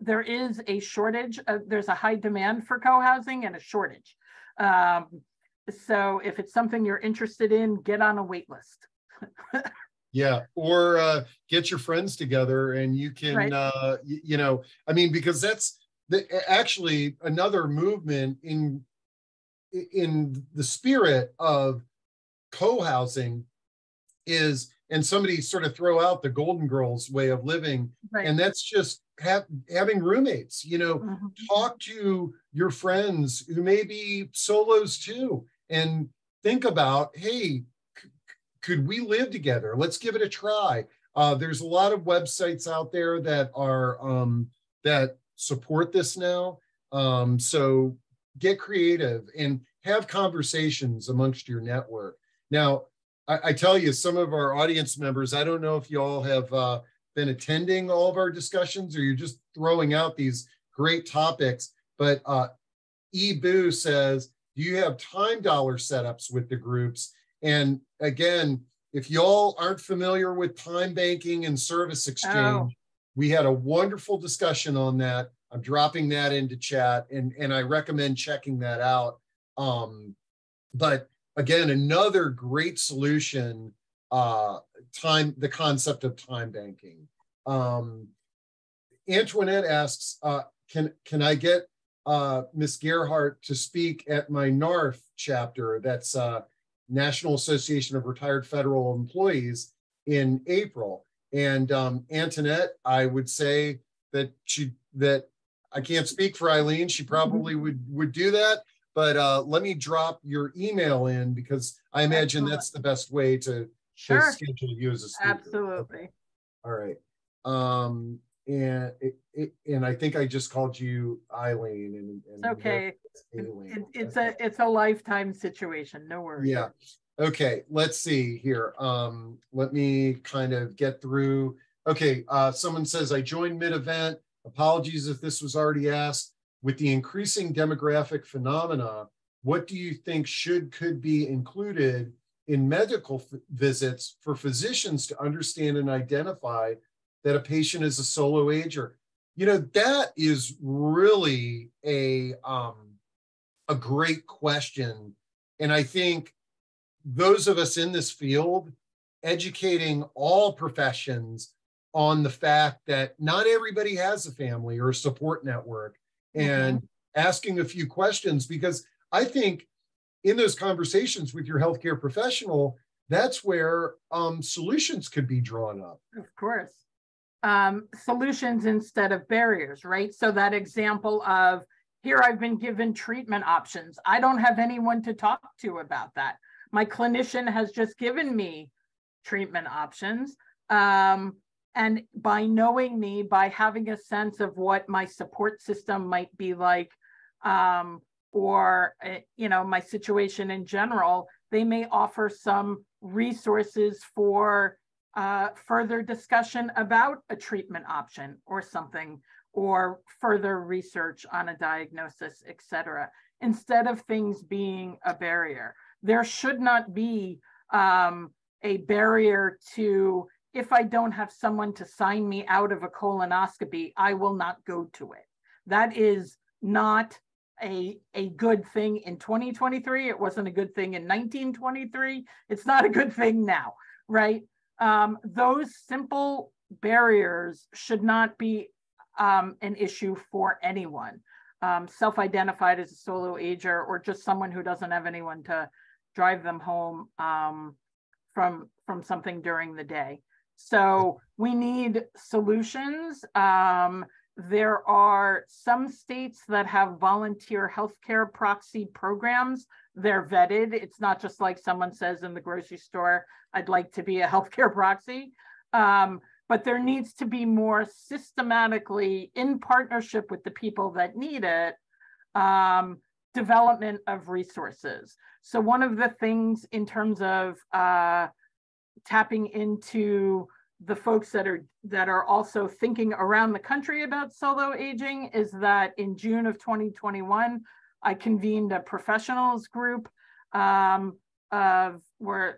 There is a shortage, there's a high demand for co-housing and a shortage. So if it's something you're interested in, get on a wait list. Yeah, or get your friends together and you can, right. You know, I mean, because that's actually another movement in the spirit of co-housing is, and somebody sort of throw out the Golden Girls way of living, right. And that's just having roommates, you know, mm-hmm. Talk to your friends who may be solos too, and think about, hey, could we live together? Let's give it a try. There's a lot of websites out there that are that support this now. So get creative and have conversations amongst your network. Now, I tell you, some of our audience members, I don't know if you all have been attending all of our discussions or you're just throwing out these great topics, but eBoo says, do you have time dollar setups with the groups? And again, if y'all aren't familiar with time banking and service exchange, we had a wonderful discussion on that. I'm dropping that into chat, and I recommend checking that out. But again, another great solution, the concept of time banking. Antoinette asks, can I get Ms. Gerhardt to speak at my NARF chapter? That's National Association of Retired Federal Employees in April. And Antoinette, I would say that I can't speak for Eileen. She probably would do that, but let me drop your email in because I imagine that's the best way to schedule you as a speaker. Absolutely. Okay. All right. And I think I just called you Eileen. And it's okay. It's a lifetime situation. No worries. Yeah. Okay. Let's see here. Let me kind of get through. Okay. Someone says I joined mid-event. Apologies if this was already asked. With the increasing demographic phenomena, what do you think could be included in medical visits for physicians to understand and identify that a patient is a solo ager? You know, that is really a great question. And I think those of us in this field, educating all professions on the fact that not everybody has a family or a support network, and asking a few questions, because I think in those conversations with your healthcare professional, that's where solutions could be drawn up. Of course. Solutions instead of barriers, right? So that example of, here I've been given treatment options. I don't have anyone to talk to about that. My clinician has just given me treatment options. And by knowing me, by having a sense of what my support system might be like, or my situation in general, they may offer some resources for further discussion about a treatment option or something, or further research on a diagnosis, et cetera, instead of things being a barrier. There should not be a barrier to, if I don't have someone to sign me out of a colonoscopy, I will not go to it. That is not a good thing in 2023. It wasn't a good thing in 1923. It's not a good thing now, right? Those simple barriers should not be an issue for anyone, self-identified as a solo ager, or just someone who doesn't have anyone to drive them home from something during the day. So we need solutions. There are some states that have volunteer healthcare proxy programs. They're vetted. It's not just like someone says in the grocery store, I'd like to be a healthcare proxy. But there needs to be more systematically, in partnership with the people that need it, development of resources. So one of the things in terms of tapping into the folks that are also thinking around the country about solo aging is that in June of 2021, I convened a professionals group where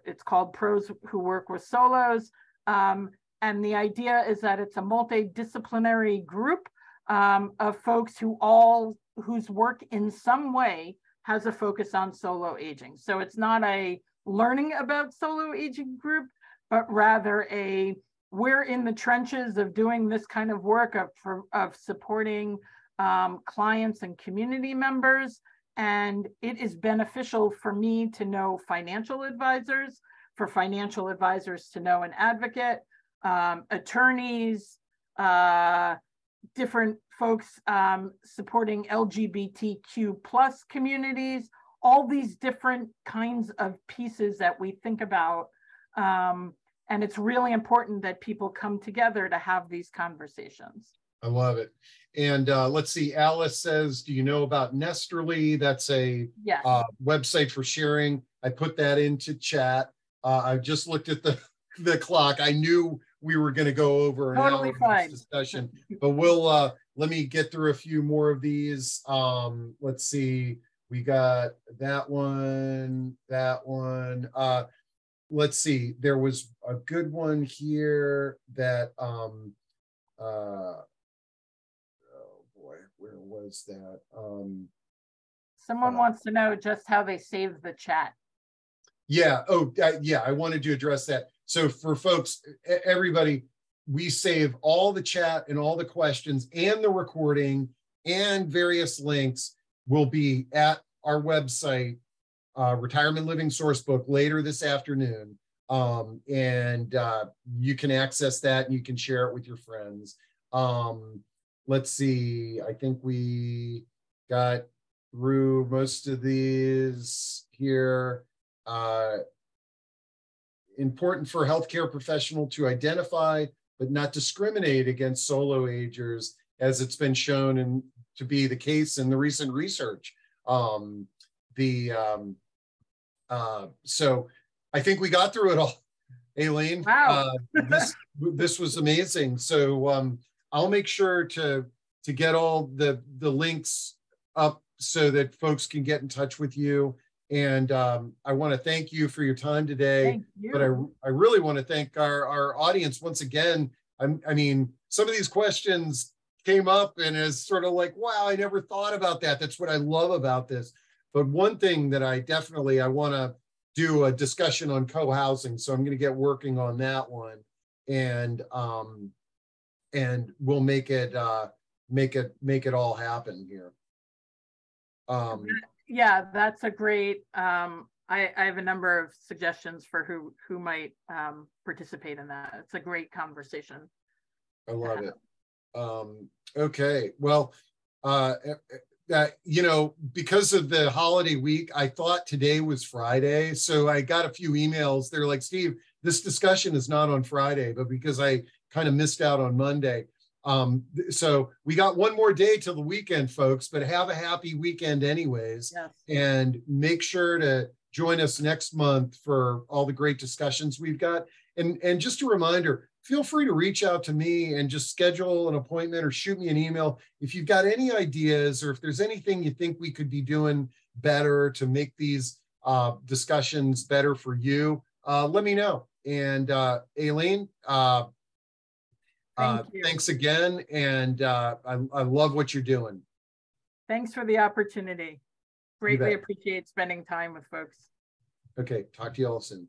it's called Pros Who Work with Solos. And the idea is that it's a multidisciplinary group of folks whose work in some way has a focus on solo aging. So it's not a learning about solo aging group, but rather we're in the trenches of doing this kind of work of supporting clients and community members. And it is beneficial for me to know financial advisors, for financial advisors to know an advocate, attorneys, different folks supporting LGBTQ plus communities, all these different kinds of pieces that we think about. And it's really important that people come together to have these conversations. I love it. And let's see, Alice says, do you know about Nesterly? That's a yes. Website for sharing. I put that into chat. I just looked at the clock. I knew we were going to go over an hour of this discussion, but we'll let me get through a few more of these. Let's see, we got that one. Let's see, there was a good one here that oh boy, where was that? Someone wants to know just how they save the chat. Yeah. Yeah, I wanted to address that. So for folks, everybody, we save all the chat and all the questions and the recording and various links will be at our website, Retirement Living Sourcebook, later this afternoon. And you can access that and you can share it with your friends. Let's see, I think we got through most of these here. Important for a healthcare professional to identify but not discriminate against solo agers, as it's been shown and to be the case in the recent research. So I think we got through it all, Aileen. Wow. This was amazing. So I'll make sure to get all the links up so that folks can get in touch with you. And I want to thank you for your time today. Thank you. But I really want to thank our audience once again. I mean, some of these questions came up and is sort of like, wow, I never thought about that. That's what I love about this. But one thing that I want to do a discussion on co-housing. So I'm going to get working on that one, and we'll make it all happen here. Yeah, that's a great, I have a number of suggestions for who might participate in that. It's a great conversation. I love it. Okay, well, you know, because of the holiday week, I thought today was Friday. So I got a few emails. They're like, Steve, this discussion is not on Friday, but because I kind of missed out on Monday. So we got one more day till the weekend, folks, but have a happy weekend anyways. Yes. And make sure to join us next month for all the great discussions we've got. And just a reminder, feel free to reach out to me and just schedule an appointment or shoot me an email if you've got any ideas or if there's anything you think we could be doing better to make these discussions better for you. Let me know. And Aileen, thanks again. And I love what you're doing. Thanks for the opportunity. Greatly appreciate spending time with folks. Okay, talk to you all soon.